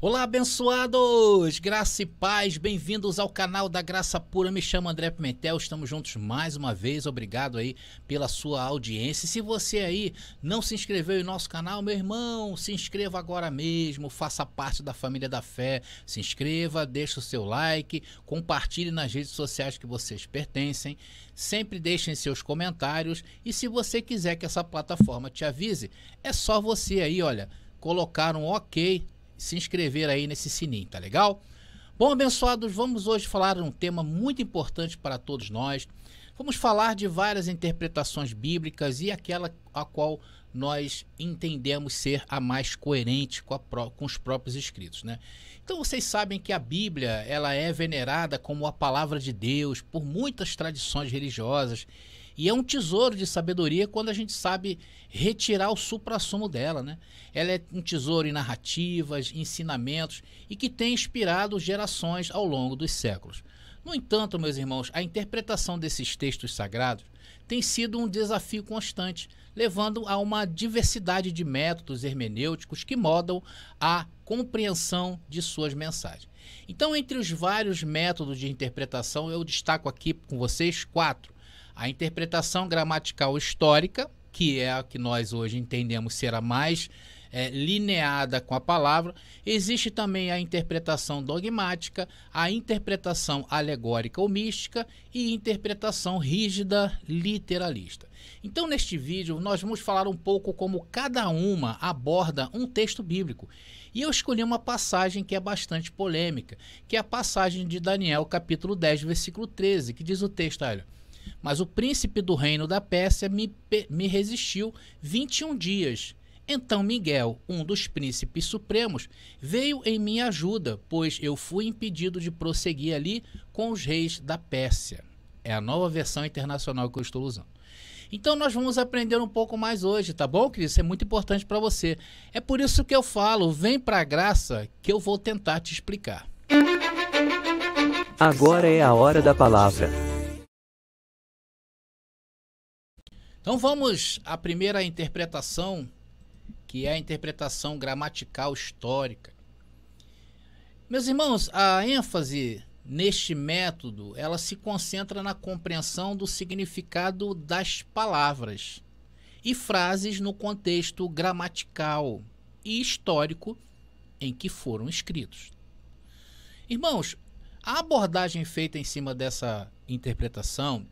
Olá, abençoados! Graça e paz, bem-vindos ao canal da Graça Pura. Me chamo André Pimentel, estamos juntos mais uma vez. Obrigado aí pela sua audiência. E se você aí não se inscreveu em nosso canal, meu irmão, se inscreva agora mesmo, faça parte da família da fé. Se inscreva, deixe o seu like, compartilhe nas redes sociais que vocês pertencem. Sempre deixem seus comentários e se você quiser que essa plataforma te avise, é só você aí, olha, colocar um ok, se inscrever aí nesse sininho, tá legal? Bom, abençoados, vamos hoje falar de um tema muito importante para todos nós. Vamos falar de várias interpretações bíblicas e aquela a qual nós entendemos ser a mais coerente com os próprios escritos, né? Então vocês sabem que a Bíblia, ela é venerada como a palavra de Deus por muitas tradições religiosas e é um tesouro de sabedoria quando a gente sabe retirar o suprassumo dela, né? Ela é um tesouro em narrativas, ensinamentos e que tem inspirado gerações ao longo dos séculos. No entanto, meus irmãos, a interpretação desses textos sagrados tem sido um desafio constante, levando a uma diversidade de métodos hermenêuticos que moldam a compreensão de suas mensagens. Então, entre os vários métodos de interpretação, eu destaco aqui com vocês 4. A interpretação gramatical histórica, que é a que nós hoje entendemos ser a mais lineada com a palavra. Existe também a interpretação dogmática, a interpretação alegórica ou mística e interpretação rígida literalista. Então, neste vídeo, nós vamos falar um pouco como cada uma aborda um texto bíblico. E eu escolhi uma passagem que é bastante polêmica, que é a passagem de Daniel, capítulo 10, versículo 13, que diz o texto, olha: mas o príncipe do reino da Pérsia me resistiu 21 dias. Então Miguel, um dos príncipes supremos, veio em minha ajuda, pois eu fui impedido de prosseguir ali com os reis da Pérsia. É a nova versão internacional que eu estou usando. Então nós vamos aprender um pouco mais hoje, tá bom, querido? Isso é muito importante para você. É por isso que eu falo, vem para a graça que eu vou tentar te explicar. Agora é a hora da palavra. Então vamos à primeira interpretação, que é a interpretação gramatical histórica. Meus irmãos, a ênfase neste método, ela se concentra na compreensão do significado das palavras e frases no contexto gramatical e histórico em que foram escritos. Irmãos, a abordagem feita em cima dessa interpretação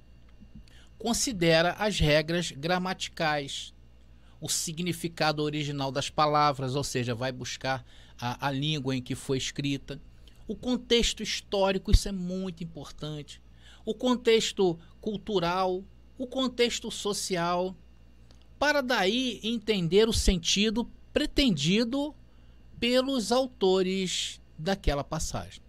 considera as regras gramaticais, o significado original das palavras, ou seja, vai buscar a língua em que foi escrita, o contexto histórico, isso é muito importante, o contexto cultural, o contexto social, para daí entender o sentido pretendido pelos autores daquela passagem.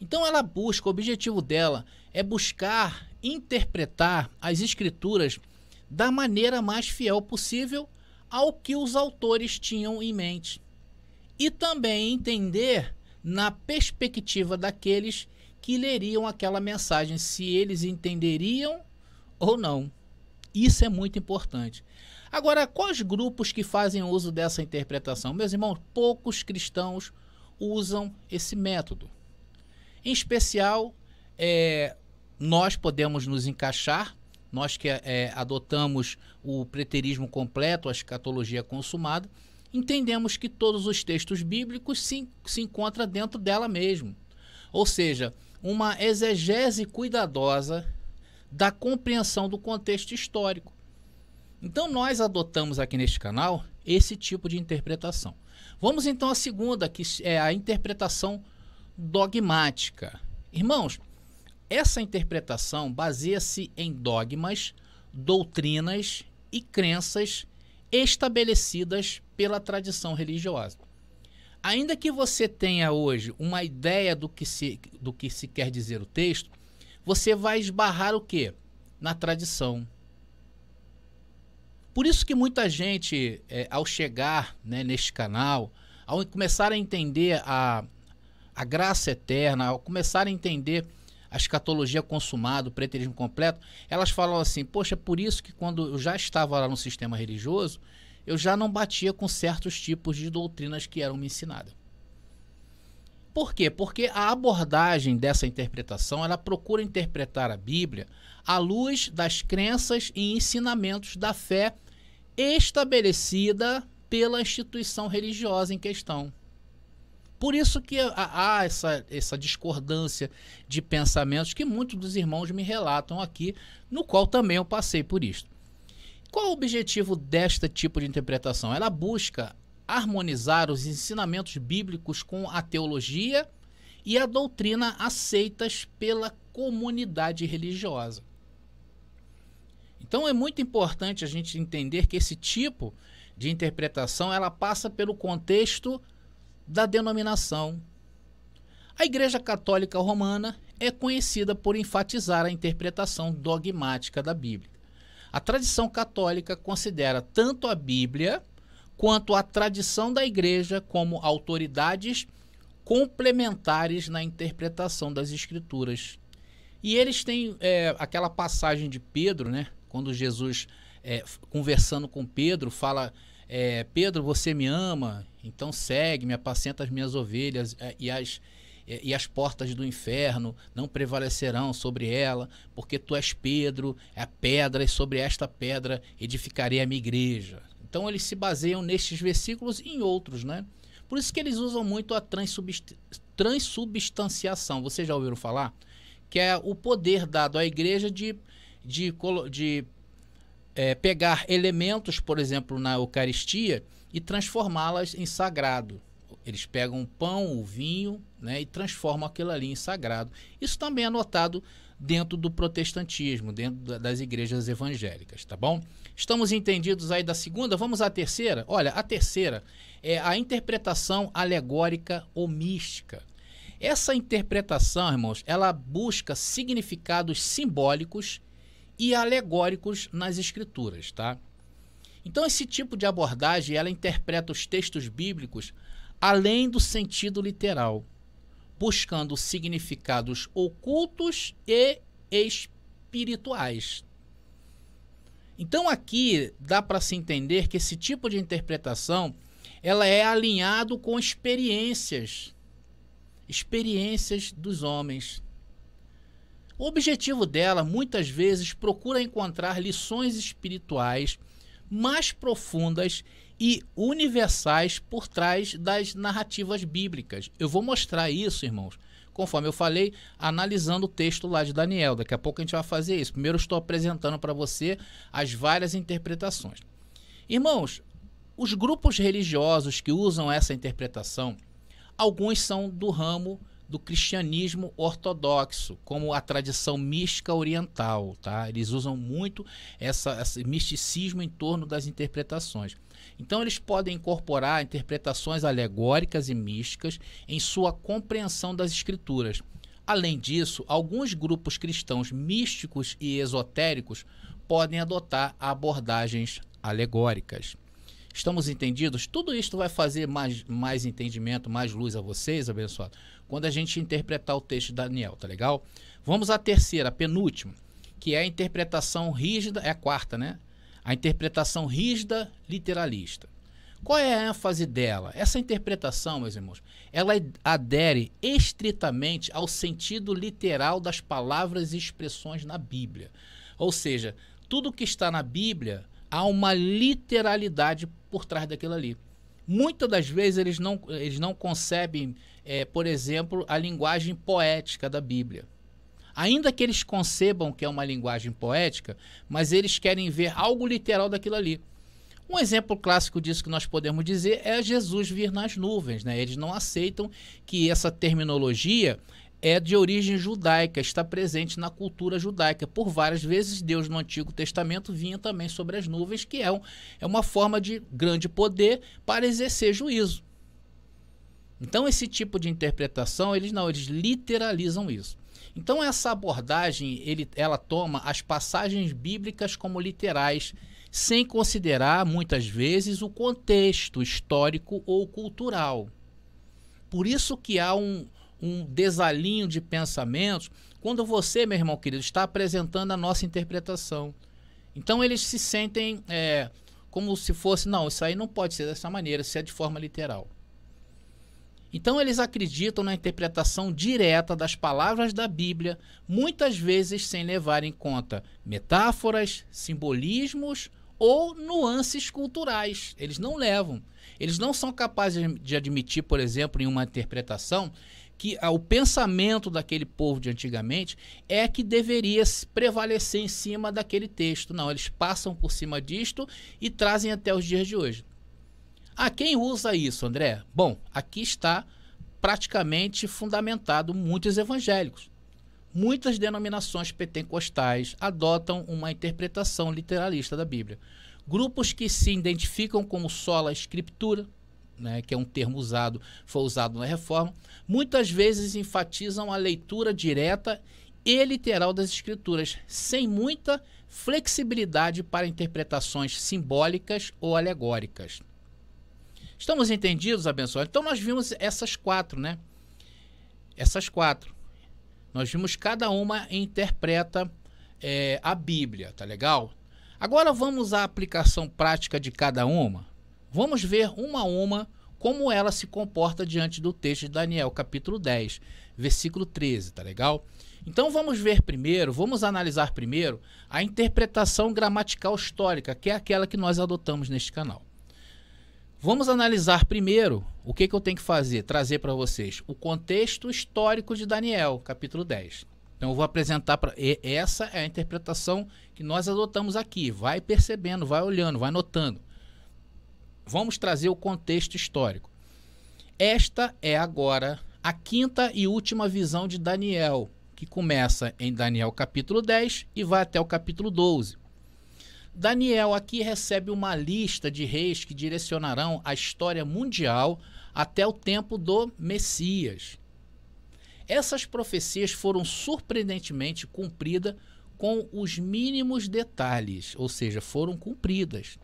Então ela busca, o objetivo dela é buscar interpretar as escrituras da maneira mais fiel possível ao que os autores tinham em mente. E também entender na perspectiva daqueles que leriam aquela mensagem, se eles entenderiam ou não. Isso é muito importante. Agora, quais grupos que fazem uso dessa interpretação? Meus irmãos, poucos cristãos usam esse método. Em especial, nós podemos nos encaixar, nós que adotamos o preterismo completo, a escatologia consumada, entendemos que todos os textos bíblicos se encontram dentro dela mesmo. Ou seja, uma exegese cuidadosa da compreensão do contexto histórico. Então nós adotamos aqui neste canal esse tipo de interpretação. Vamos então à segunda, que é a interpretação dogmática. Irmãos, essa interpretação baseia-se em dogmas, doutrinas e crenças estabelecidas pela tradição religiosa. Ainda que você tenha hoje uma ideia do que se quer dizer o texto, você vai esbarrar o quê? Na tradição. Por isso que muita gente, ao chegar, né, neste canal, ao começar a entender a graça eterna, ao começar a entender a escatologia consumada, o preterismo completo, elas falam assim: poxa, por isso que quando eu já estava lá no sistema religioso, eu já não batia com certos tipos de doutrinas que eram me ensinadas. Por quê? Porque a abordagem dessa interpretação, ela procura interpretar a Bíblia à luz das crenças e ensinamentos da fé estabelecida pela instituição religiosa em questão. Por isso que há essa discordância de pensamentos que muitos dos irmãos me relatam aqui, no qual também eu passei por isso. Qual é o objetivo desta tipo de interpretação? Ela busca harmonizar os ensinamentos bíblicos com a teologia e a doutrina aceitas pela comunidade religiosa. Então é muito importante a gente entender que esse tipo de interpretação ela passa pelo contexto da denominação. A Igreja Católica Romana é conhecida por enfatizar a interpretação dogmática da Bíblia. A tradição católica considera tanto a Bíblia quanto a tradição da Igreja como autoridades complementares na interpretação das Escrituras. E eles têm aquela passagem de Pedro, né? Quando Jesus, conversando com Pedro, fala: Pedro, você me ama? Então segue-me, apacenta as minhas ovelhas, e as portas do inferno não prevalecerão sobre ela, porque tu és Pedro, é a pedra, e sobre esta pedra edificarei a minha igreja. Então eles se baseiam nestes versículos e em outros, né? Por isso que eles usam muito a transubstanciação. Vocês já ouviram falar? Que é o poder dado à igreja de pegar elementos, por exemplo, na Eucaristia e transformá-las em sagrado. Eles pegam o pão, o vinho, né, e transformam aquilo ali em sagrado. Isso também é notado dentro do protestantismo, dentro das igrejas evangélicas, tá bom? Estamos entendidos aí da segunda? Vamos à terceira? Olha, a terceira é a interpretação alegórica ou mística. Essa interpretação, irmãos, ela busca significados simbólicos e alegóricos nas escrituras, tá? Então esse tipo de abordagem, ela interpreta os textos bíblicos além do sentido literal, buscando significados ocultos e espirituais. Então aqui dá para se entender que esse tipo de interpretação ela é alinhado com experiências dos homens. O objetivo dela muitas vezes procura encontrar lições espirituais mais profundas e universais por trás das narrativas bíblicas. Eu vou mostrar isso, irmãos, conforme eu falei, analisando o texto lá de Daniel. Daqui a pouco a gente vai fazer isso. Primeiro eu estou apresentando para você as várias interpretações. Irmãos, os grupos religiosos que usam essa interpretação, alguns são do ramo do cristianismo ortodoxo, como a tradição mística oriental, tá? Eles usam muito esse misticismo em torno das interpretações. Então eles podem incorporar interpretações alegóricas e místicas em sua compreensão das escrituras. Além disso, alguns grupos cristãos místicos e esotéricos podem adotar abordagens alegóricas. Estamos entendidos? Tudo isso vai fazer mais entendimento, mais luz a vocês, abençoados, quando a gente interpretar o texto de Daniel, tá legal? Vamos à terceira, a penúltima, que é a interpretação rígida, é a quarta, né? A interpretação rígida literalista. Qual é a ênfase dela? Essa interpretação, meus irmãos, ela adere estritamente ao sentido literal das palavras e expressões na Bíblia. Ou seja, tudo que está na Bíblia há uma literalidade por trás daquilo ali. Muitas das vezes eles não concebem, por exemplo, a linguagem poética da Bíblia. Ainda que eles concebam que é uma linguagem poética, mas eles querem ver algo literal daquilo ali. Um exemplo clássico disso que nós podemos dizer é Jesus vir nas nuvens, né? Eles não aceitam que essa terminologia é de origem judaica, está presente na cultura judaica. Por várias vezes, Deus no Antigo Testamento vinha também sobre as nuvens, que é uma forma de grande poder para exercer juízo. Então, esse tipo de interpretação, eles literalizam isso. Então, essa abordagem, ela toma as passagens bíblicas como literais, sem considerar, muitas vezes, o contexto histórico ou cultural. Por isso que há um desalinho de pensamentos quando você, meu irmão querido, está apresentando a nossa interpretação. Então eles se sentem como se fosse, não, isso aí não pode ser dessa maneira, isso é de forma literal. Então eles acreditam na interpretação direta das palavras da Bíblia, muitas vezes sem levar em conta metáforas, simbolismos ou nuances culturais. Eles não levam. Eles não são capazes de admitir, por exemplo, em uma interpretação, que o pensamento daquele povo de antigamente é que deveria prevalecer em cima daquele texto. Não, eles passam por cima disto e trazem até os dias de hoje. Quem usa isso, André? Bom, aqui está praticamente fundamentado muitos evangélicos. Muitas denominações pentecostais adotam uma interpretação literalista da Bíblia. Grupos que se identificam como sola escritura, né, que é um termo foi usado na Reforma, muitas vezes enfatizam a leitura direta e literal das Escrituras, sem muita flexibilidade para interpretações simbólicas ou alegóricas. Estamos entendidos, abençoados? Então nós vimos essas quatro, né? Essas quatro. Nós vimos cada uma interpreta a Bíblia, tá legal? Agora vamos à aplicação prática de cada uma. Vamos ver uma a uma como ela se comporta diante do texto de Daniel, capítulo 10, versículo 13, tá legal? Então vamos analisar primeiro a interpretação gramatical histórica, que é aquela que nós adotamos neste canal. Vamos analisar primeiro o que eu tenho que fazer, trazer para vocês o contexto histórico de Daniel, capítulo 10. Então eu vou apresentar essa é a interpretação que nós adotamos aqui. Vai percebendo, vai olhando, vai notando. Vamos trazer o contexto histórico. Esta é agora a quinta e última visão de Daniel, que começa em Daniel capítulo 10 e vai até o capítulo 12. Daniel aqui recebe uma lista de reis que direcionarão a história mundial até o tempo do Messias. Essas profecias foram surpreendentemente cumpridas com os mínimos detalhes, ou seja, foram cumpridas.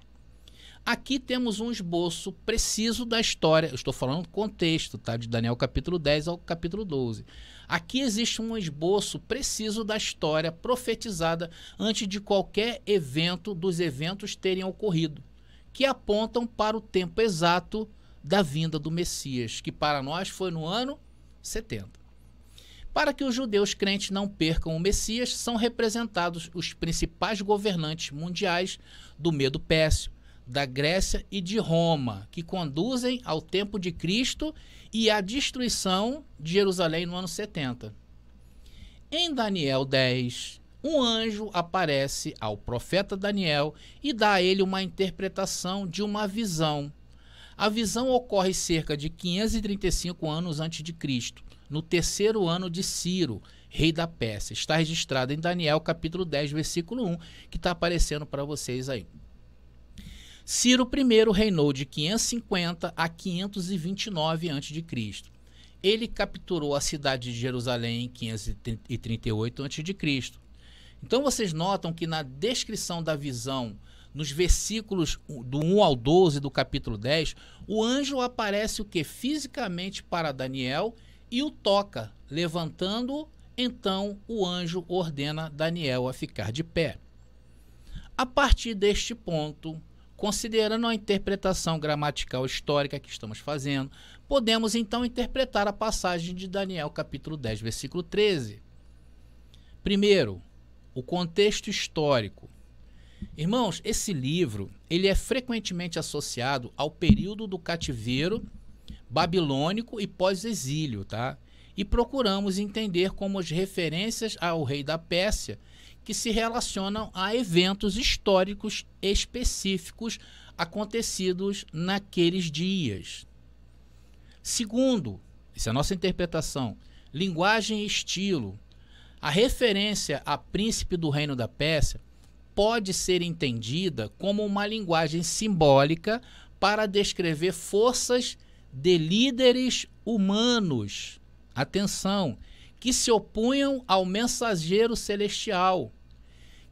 Aqui temos um esboço preciso da história, eu estou falando do contexto, tá? De Daniel capítulo 10 ao capítulo 12. Aqui existe um esboço preciso da história profetizada antes de qualquer evento dos eventos terem ocorrido, que apontam para o tempo exato da vinda do Messias, que para nós foi no ano 70. Para que os judeus crentes não percam o Messias, são representados os principais governantes mundiais do Medo Pérsia, da Grécia e de Roma, que conduzem ao tempo de Cristo e à destruição de Jerusalém no ano 70. Em Daniel 10, um anjo aparece ao profeta Daniel e dá a ele uma interpretação de uma visão. A visão ocorre cerca de 535 anos antes de Cristo, no terceiro ano de Ciro, rei da Pérsia. Está registrado em Daniel capítulo 10, versículo 1, que está aparecendo para vocês aí. Ciro I reinou de 550 a 529 a.C. Ele capturou a cidade de Jerusalém em 538 a.C. Então vocês notam que na descrição da visão, nos versículos do 1 ao 12 do capítulo 10, o anjo aparece o que? Fisicamente para Daniel e o toca, levantando-o. Então o anjo ordena Daniel a ficar de pé. A partir deste ponto, considerando a interpretação gramatical histórica que estamos fazendo, podemos então interpretar a passagem de Daniel capítulo 10, versículo 13. Primeiro, o contexto histórico. Irmãos, esse livro ele é frequentemente associado ao período do cativeiro babilônico e pós-exílio, tá? E procuramos entender como as referências ao rei da Pérsia que se relacionam a eventos históricos específicos acontecidos naqueles dias. Segundo, essa é a nossa interpretação, linguagem e estilo. A referência a príncipe do reino da Pérsia pode ser entendida como uma linguagem simbólica para descrever forças de líderes humanos, atenção, que se opunham ao mensageiro celestial,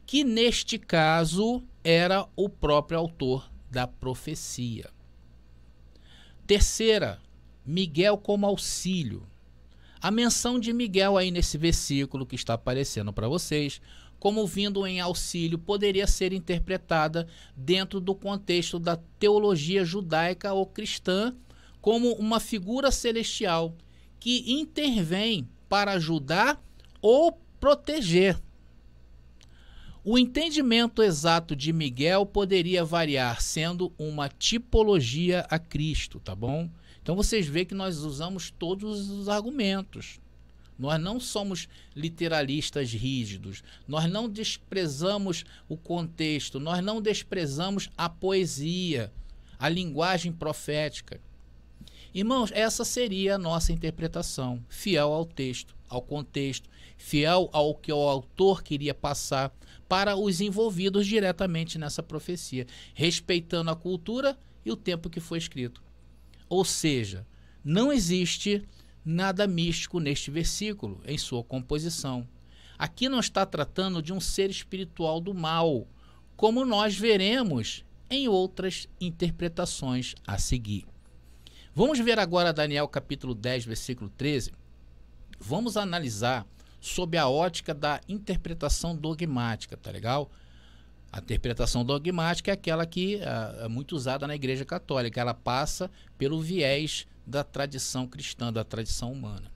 que neste caso era o próprio autor da profecia. Terceira, Miguel como auxílio. A menção de Miguel aí nesse versículo que está aparecendo para vocês, como vindo em auxílio, poderia ser interpretada dentro do contexto da teologia judaica ou cristã como uma figura celestial que intervém para ajudar ou proteger. O entendimento exato de Miguel poderia variar, sendo uma tipologia a Cristo, tá bom? Então vocês veem que nós usamos todos os argumentos. Nós não somos literalistas rígidos, nós não desprezamos o contexto, nós não desprezamos a poesia, a linguagem profética. Irmãos, essa seria a nossa interpretação, fiel ao texto, ao contexto, fiel ao que o autor queria passar para os envolvidos diretamente nessa profecia, respeitando a cultura e o tempo que foi escrito. Ou seja, não existe nada místico neste versículo, em sua composição. Aqui não está tratando de um ser espiritual do mal, como nós veremos em outras interpretações a seguir. Vamos ver agora Daniel capítulo 10, versículo 13. Vamos analisar sob a ótica da interpretação dogmática, tá legal? A interpretação dogmática é aquela que é muito usada na Igreja Católica. Ela passa pelo viés da tradição cristã, da tradição humana.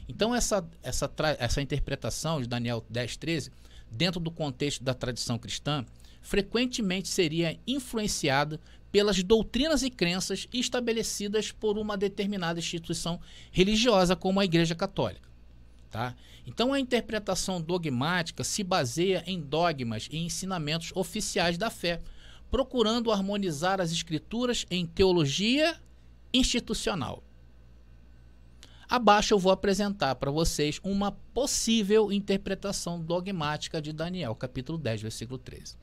Então essa interpretação de Daniel 10, 13, dentro do contexto da tradição cristã, frequentemente seria influenciada pelas doutrinas e crenças estabelecidas por uma determinada instituição religiosa, como a Igreja Católica. Tá? Então a interpretação dogmática se baseia em dogmas e ensinamentos oficiais da fé, procurando harmonizar as escrituras em teologia institucional. Abaixo eu vou apresentar para vocês uma possível interpretação dogmática de Daniel, capítulo 10, versículo 13.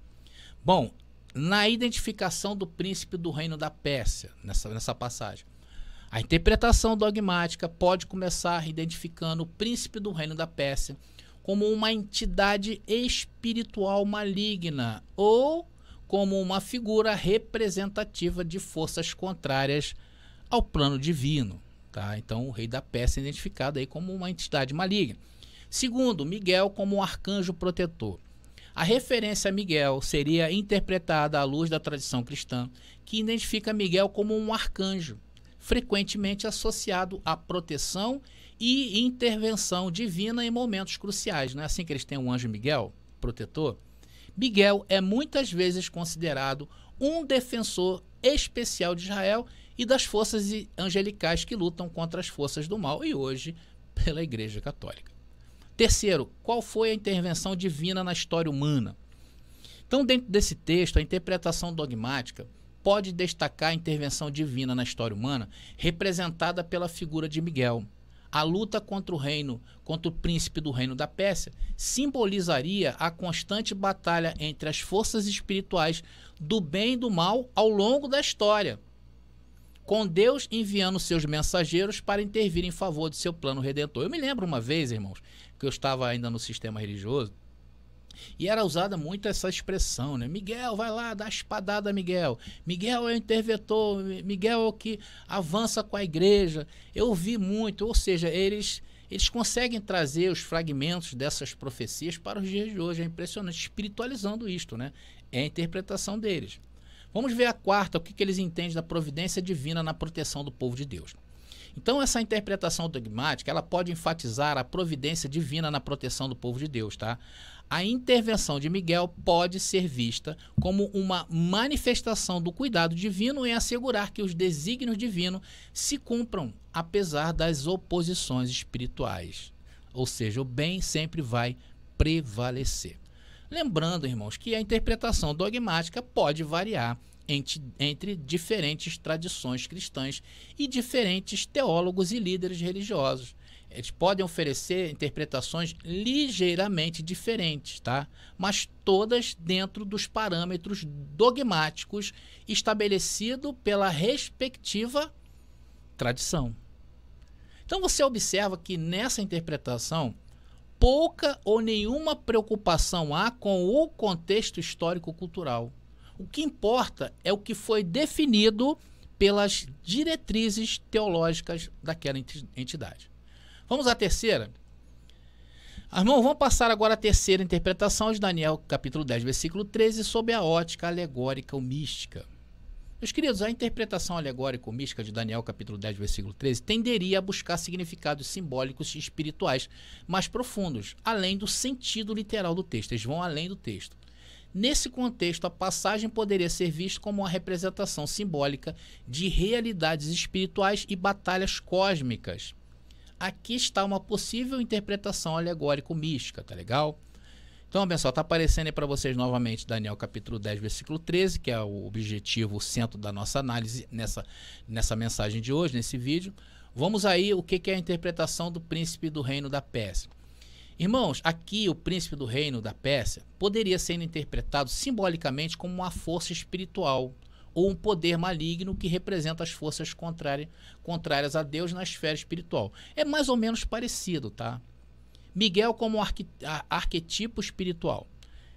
Bom, na identificação do príncipe do reino da Pérsia, nessa passagem, a interpretação dogmática pode começar identificando o príncipe do reino da Pérsia como uma entidade espiritual maligna ou como uma figura representativa de forças contrárias ao plano divino. Tá? Então o rei da Pérsia é identificado aí como uma entidade maligna. Segundo, Miguel como um arcanjo protetor. A referência a Miguel seria interpretada à luz da tradição cristã, que identifica Miguel como um arcanjo, frequentemente associado à proteção e intervenção divina em momentos cruciais. Não é assim que eles têm um anjo Miguel, protetor? Miguel é muitas vezes considerado um defensor especial de Israel e das forças angelicais que lutam contra as forças do mal, e hoje pela Igreja Católica. Terceiro, qual foi a intervenção divina na história humana? Então, dentro desse texto, a interpretação dogmática pode destacar a intervenção divina na história humana, representada pela figura de Miguel. A luta contra o príncipe do reino da Pérsia, simbolizaria a constante batalha entre as forças espirituais do bem e do mal ao longo da história, com Deus enviando seus mensageiros para intervir em favor de seu plano redentor. Eu me lembro uma vez, irmãos, que eu estava ainda no sistema religioso, e era usada muito essa expressão, né? Miguel, vai lá, dá a espadada, Miguel. Miguel é o interventor, Miguel é o que avança com a igreja. Eu vi muito, ou seja, eles conseguem trazer os fragmentos dessas profecias para os dias de hoje. É impressionante, espiritualizando isto, né? É a interpretação deles. Vamos ver a quarta, o que eles entendem da providência divina na proteção do povo de Deus. Então essa interpretação dogmática, ela pode enfatizar a providência divina na proteção do povo de Deus, tá? A intervenção de Miguel pode ser vista como uma manifestação do cuidado divino em assegurar que os desígnios divinos se cumpram, apesar das oposições espirituais. Ou seja, o bem sempre vai prevalecer. Lembrando, irmãos, que a interpretação dogmática pode variar entre diferentes tradições cristãs e diferentes teólogos e líderes religiosos. Eles podem oferecer interpretações ligeiramente diferentes, tá? Mas todas dentro dos parâmetros dogmáticos estabelecidos pela respectiva tradição. Então você observa que nessa interpretação pouca ou nenhuma preocupação há com o contexto histórico-cultural. O que importa é o que foi definido pelas diretrizes teológicas daquela entidade. Vamos à terceira? Irmão, vamos passar agora a terceira interpretação de Daniel, capítulo 10, versículo 13, sob a ótica alegórica ou mística. Meus queridos, a interpretação alegórico-mística de Daniel capítulo 10, versículo 13, tenderia a buscar significados simbólicos e espirituais mais profundos, além do sentido literal do texto. Eles vão além do texto. Nesse contexto, a passagem poderia ser vista como uma representação simbólica de realidades espirituais e batalhas cósmicas. Aqui está uma possível interpretação alegórico-mística, tá legal? Então, pessoal, está aparecendo aí para vocês novamente Daniel capítulo 10, versículo 13, que é o objetivo, o centro da nossa análise nessa mensagem de hoje, nesse vídeo. Vamos aí, o que é a interpretação do príncipe do reino da Pérsia. Irmãos, aqui o príncipe do reino da Pérsia poderia ser interpretado simbolicamente como uma força espiritual ou um poder maligno que representa as forças contrárias a Deus na esfera espiritual. É mais ou menos parecido, tá? Miguel como arquetipo espiritual.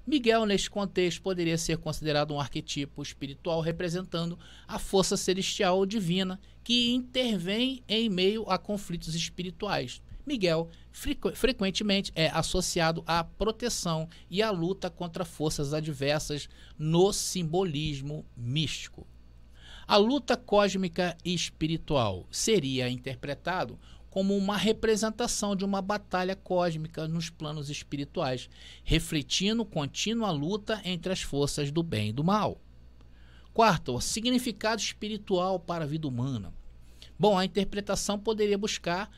Miguel, neste contexto, poderia ser considerado um arquetipo espiritual representando a força celestial ou divina que intervém em meio a conflitos espirituais. Miguel frequentemente é associado à proteção e à luta contra forças adversas no simbolismo místico. A luta cósmica e espiritual seria interpretado como uma representação de uma batalha cósmica nos planos espirituais, refletindo contínua luta entre as forças do bem e do mal. Quarto, o significado espiritual para a vida humana. Bom, a interpretação poderia buscar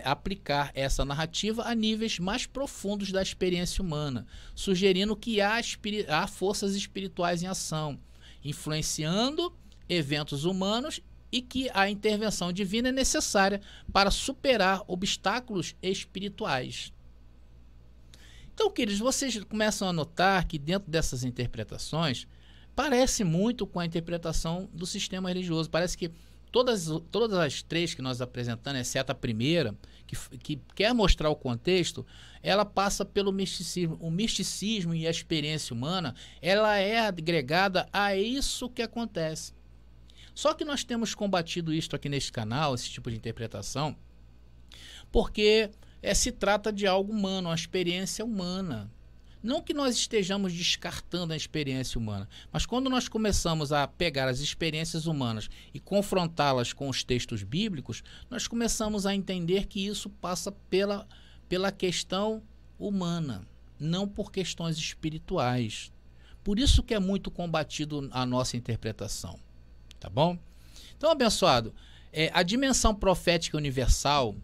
aplicar essa narrativa a níveis mais profundos da experiência humana, sugerindo que há forças espirituais em ação, influenciando eventos humanos e que a intervenção divina é necessária para superar obstáculos espirituais. Então, queridos, vocês começam a notar que dentro dessas interpretações parece muito com a interpretação do sistema religioso. Parece que todas as três que nós apresentamos, exceto a primeira, que quer mostrar o contexto, ela passa pelo misticismo. O misticismo e a experiência humana, ela é agregada a isso que acontece. Só que nós temos combatido isto aqui neste canal, esse tipo de interpretação, porque se trata de algo humano, uma experiência humana. Não que nós estejamos descartando a experiência humana, mas quando nós começamos a pegar as experiências humanas e confrontá-las com os textos bíblicos, nós começamos a entender que isso passa pela questão humana, não por questões espirituais. Por isso que é muito combatido a nossa interpretação. Tá bom? Então, abençoado, a dimensão profética universal,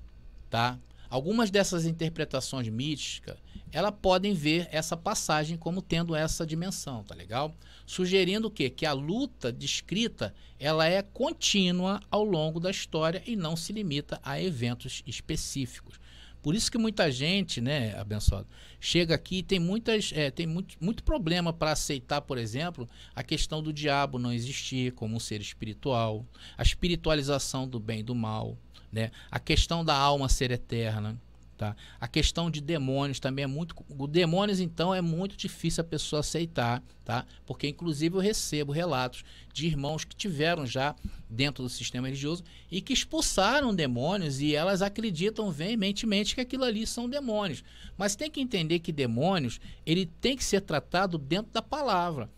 tá? Algumas dessas interpretações místicas, elas podem ver essa passagem como tendo essa dimensão, tá legal? Sugerindo o quê? Que a luta descrita, ela é contínua ao longo da história e não se limita a eventos específicos. Por isso que muita gente, né, abençoado, chega aqui e tem muito problema para aceitar, por exemplo, a questão do diabo não existir como um ser espiritual, a espiritualização do bem e do mal, né, a questão da alma ser eterna, tá? A questão de demônios também é muito... O demônios, então, é muito difícil a pessoa aceitar, tá? Porque, inclusive, eu recebo relatos de irmãos que tiveram já dentro do sistema religioso e que expulsaram demônios e elas acreditam veementemente que aquilo ali são demônios. Mas tem que entender que demônios, ele tem que ser tratado dentro da palavra.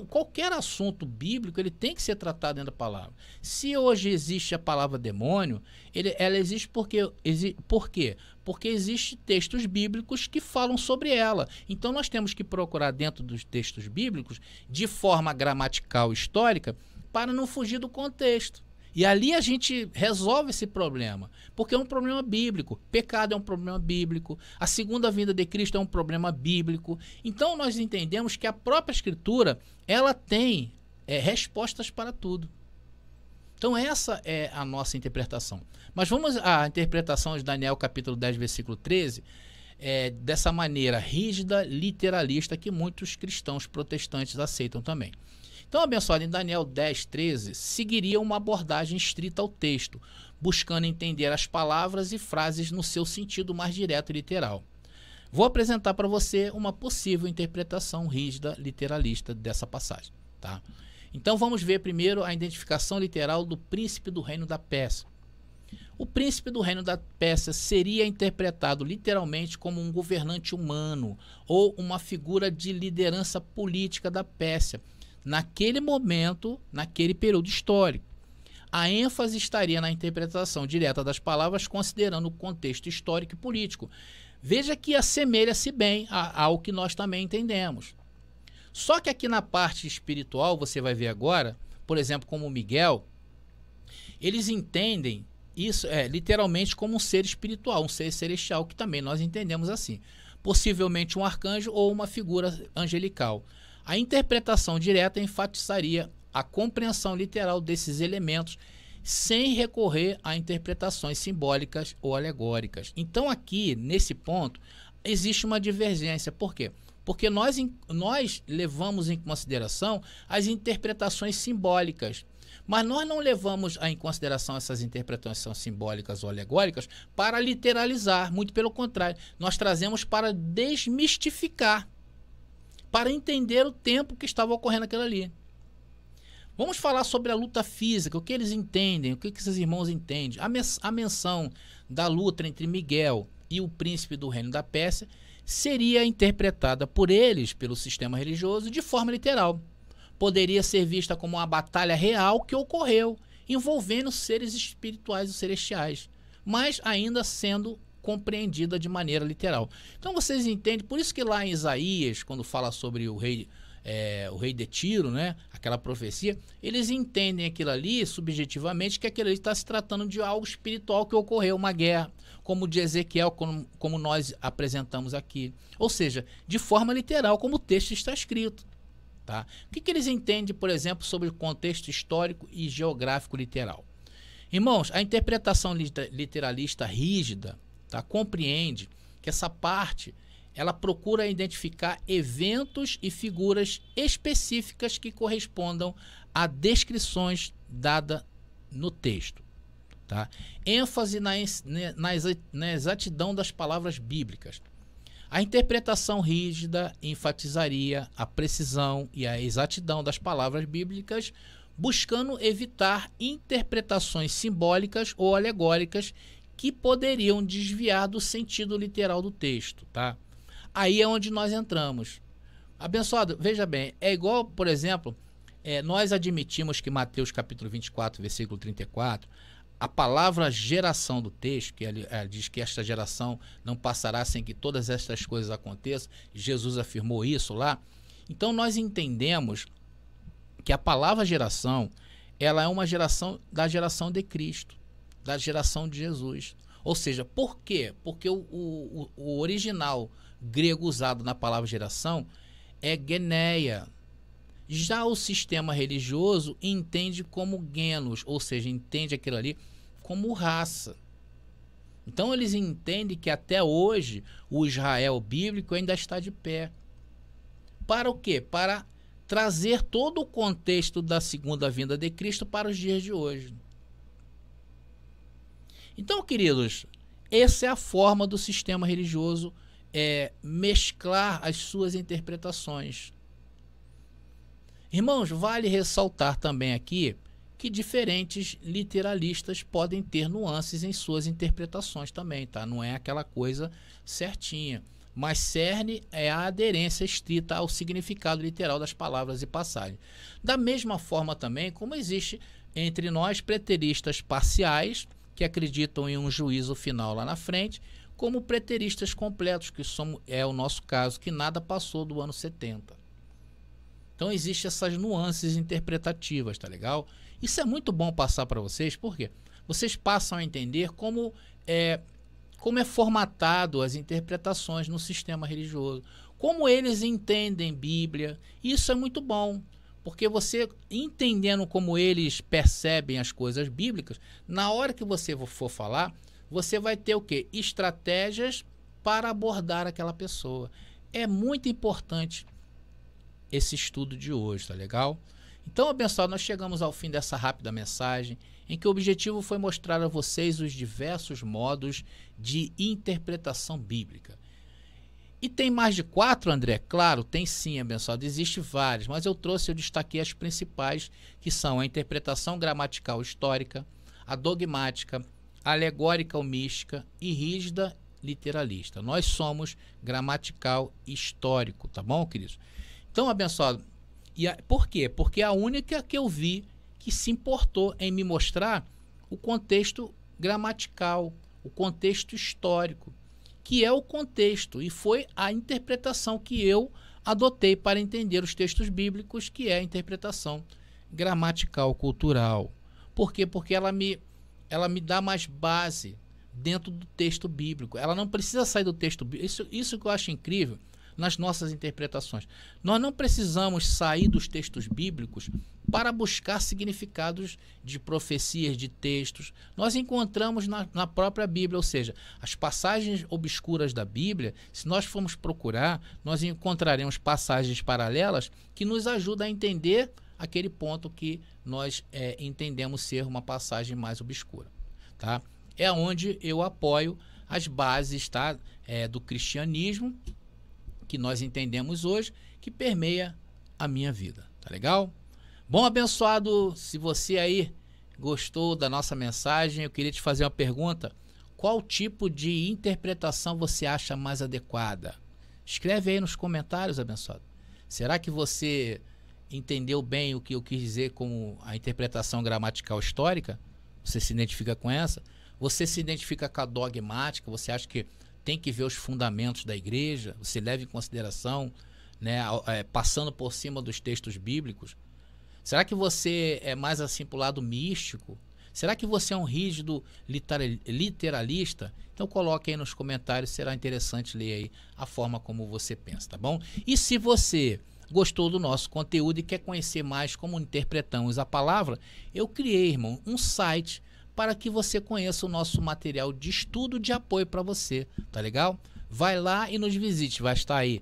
Qualquer assunto bíblico ele tem que ser tratado dentro da palavra. Se hoje existe a palavra demônio, ela existe por quê? Porque existem textos bíblicos que falam sobre ela. Então nós temos que procurar dentro dos textos bíblicos, de forma gramatical histórica, para não fugir do contexto. E ali a gente resolve esse problema, porque é um problema bíblico. Pecado é um problema bíblico, a segunda vinda de Cristo é um problema bíblico. Então nós entendemos que a própria Escritura, ela tem respostas para tudo. Então essa é a nossa interpretação. Mas vamos à interpretação de Daniel capítulo 10, versículo 13, dessa maneira rígida, literalista, que muitos cristãos protestantes aceitam também. Então, abençoado, em Daniel 10, 13, seguiria uma abordagem estrita ao texto, buscando entender as palavras e frases no seu sentido mais direto e literal. Vou apresentar para você uma possível interpretação rígida, literalista dessa passagem. Tá? Então, vamos ver primeiro a identificação literal do príncipe do reino da Pérsia. O príncipe do reino da Pérsia seria interpretado literalmente como um governante humano ou uma figura de liderança política da Pérsia, naquele momento, naquele período histórico. A ênfase estaria na interpretação direta das palavras, considerando o contexto histórico e político. Veja que assemelha-se bem ao que nós também entendemos. Só que aqui na parte espiritual, você vai ver agora, por exemplo, como Miguel, eles entendem isso literalmente como um ser espiritual, um ser celestial, que também nós entendemos assim. Possivelmente um arcanjo ou uma figura angelical. A interpretação direta enfatizaria a compreensão literal desses elementos sem recorrer a interpretações simbólicas ou alegóricas. Então aqui, nesse ponto, existe uma divergência. Por quê? Porque nós levamos em consideração as interpretações simbólicas, mas nós não levamos em consideração essas interpretações simbólicas ou alegóricas para literalizar, muito pelo contrário, nós trazemos para desmistificar, para entender o tempo que estava ocorrendo aquilo ali. Vamos falar sobre a luta física, o que eles entendem, o que esses irmãos entendem. A menção da luta entre Miguel e o príncipe do reino da Pérsia seria interpretada por eles, pelo sistema religioso, de forma literal. Poderia ser vista como uma batalha real que ocorreu, envolvendo seres espirituais e celestiais, mas ainda sendo compreendida de maneira literal. Então vocês entendem, por isso que lá em Isaías, quando fala sobre o rei de Tiro, né, aquela profecia, eles entendem aquilo ali subjetivamente, que aquilo ali está se tratando de algo espiritual que ocorreu, uma guerra, como de Ezequiel, como nós apresentamos aqui. Ou seja, de forma literal, como o texto está escrito. Tá? O que eles entendem, por exemplo, sobre o contexto histórico e geográfico literal? Irmãos, a interpretação literalista rígida, tá, compreende que essa parte ela procura identificar eventos e figuras específicas que correspondam a descrições dadas no texto. Tá? ênfase na exatidão das palavras bíblicas. A interpretação rígida enfatizaria a precisão e a exatidão das palavras bíblicas, buscando evitar interpretações simbólicas ou alegóricas que poderiam desviar do sentido literal do texto. Tá? Aí é onde nós entramos. Abençoado, veja bem, é igual, por exemplo, nós admitimos que Mateus capítulo 24, versículo 34, a palavra geração do texto, que ele diz que esta geração não passará sem que todas estas coisas aconteçam, Jesus afirmou isso lá. Então nós entendemos que a palavra geração, ela é uma geração da geração de Cristo, da geração de Jesus. Ou seja, por quê? Porque o original grego usado na palavra geração é geneia. Já o sistema religioso entende como genos, ou seja, entende aquilo ali como raça. Então eles entendem que até hoje o Israel bíblico ainda está de pé. Para o quê? Para trazer todo o contexto da segunda vinda de Cristo para os dias de hoje. Então, queridos, essa é a forma do sistema religioso mesclar as suas interpretações. Irmãos, vale ressaltar também aqui que diferentes literalistas podem ter nuances em suas interpretações também, tá? Não é aquela coisa certinha, mas cerne é a aderência estrita ao significado literal das palavras e passagens. Da mesma forma também como existe entre nós preteristas parciais, que acreditam em um juízo final lá na frente, como preteristas completos, que é o nosso caso, que nada passou do ano 70. Então existem essas nuances interpretativas, tá legal? Isso é muito bom passar para vocês, porque vocês passam a entender como é formatado as interpretações no sistema religioso, como eles entendem Bíblia. Isso é muito bom, porque você entendendo como eles percebem as coisas bíblicas, na hora que você for falar, você vai ter o quê? Estratégias para abordar aquela pessoa. É muito importante esse estudo de hoje, tá legal? Então, abençoado, nós chegamos ao fim dessa rápida mensagem, em que o objetivo foi mostrar a vocês os diversos modos de interpretação bíblica. E tem mais de 4, André? Claro, tem sim, abençoado, existem vários, mas eu destaquei as principais, que são a interpretação gramatical histórica, a dogmática, a alegórica ou mística e rígida literalista. Nós somos gramatical histórico, tá bom, queridos? Então, abençoado, Por quê? Porque é a única que eu vi que se importou em me mostrar o contexto gramatical, o contexto histórico, que é o contexto, e foi a interpretação que eu adotei para entender os textos bíblicos, que é a interpretação gramatical, cultural. Por quê? Porque ela me dá mais base dentro do texto bíblico. Ela não precisa sair do texto bíblico. Isso que eu acho incrível nas nossas interpretações. Nós não precisamos sair dos textos bíblicos para buscar significados de profecias, de textos. Nós encontramos na própria Bíblia, ou seja, as passagens obscuras da Bíblia, se nós formos procurar, nós encontraremos passagens paralelas que nos ajudam a entender aquele ponto que nós entendemos ser uma passagem mais obscura. Tá? É onde eu apoio as bases, tá? Do cristianismo, que nós entendemos hoje, que permeia a minha vida. Tá legal? Bom, abençoado, se você aí gostou da nossa mensagem, eu queria te fazer uma pergunta. Qual tipo de interpretação você acha mais adequada? Escreve aí nos comentários, abençoado. Será que você entendeu bem o que eu quis dizer como a interpretação gramatical histórica? Você se identifica com essa? Você se identifica com a dogmática? Você acha que tem que ver os fundamentos da igreja? Você leva em consideração, né, passando por cima dos textos bíblicos? Será que você é mais assim para o lado místico? Será que você é um rígido literalista? Então coloque aí nos comentários, será interessante ler aí a forma como você pensa, tá bom? E se você gostou do nosso conteúdo e quer conhecer mais como interpretamos a palavra, eu criei, irmão, um site para que você conheça o nosso material de estudo de apoio para você, tá legal? Vai lá e nos visite, vai estar aí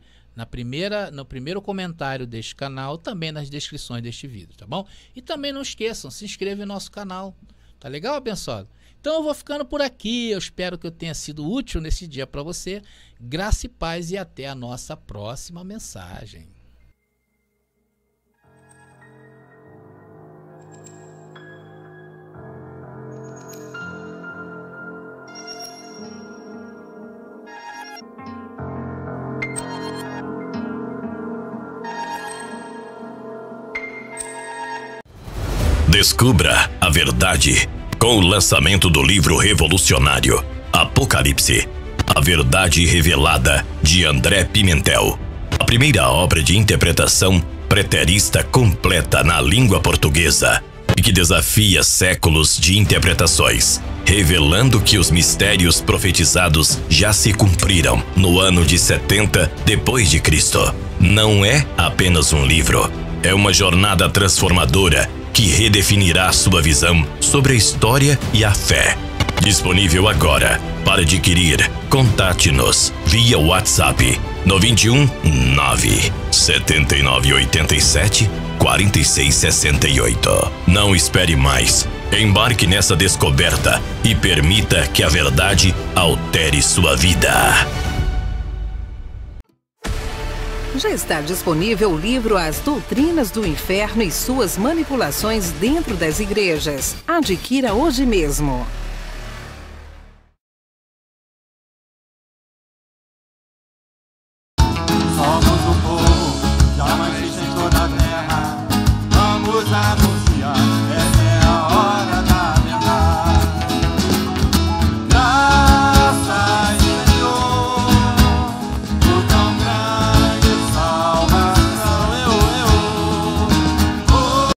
no primeiro comentário deste canal, também nas descrições deste vídeo, tá bom? E também não esqueçam, se inscreva no nosso canal, tá legal, abençoado? Então eu vou ficando por aqui, eu espero que eu tenha sido útil nesse dia para você. Graça e paz e até a nossa próxima mensagem. Descubra a verdade com o lançamento do livro revolucionário Apocalipse, a verdade revelada, de André Pimentel. A primeira obra de interpretação preterista completa na língua portuguesa e que desafia séculos de interpretações, revelando que os mistérios profetizados já se cumpriram no ano de 70 depois de Cristo. Não é apenas um livro, é uma jornada transformadora que redefinirá sua visão sobre a história e a fé. Disponível agora. Para adquirir, contate-nos via WhatsApp no 21 979 87 46 68. Não espere mais. Embarque nessa descoberta e permita que a verdade altere sua vida. Já está disponível o livro As Doutrinas do Inferno e Suas Manipulações Dentro das Igrejas. Adquira hoje mesmo.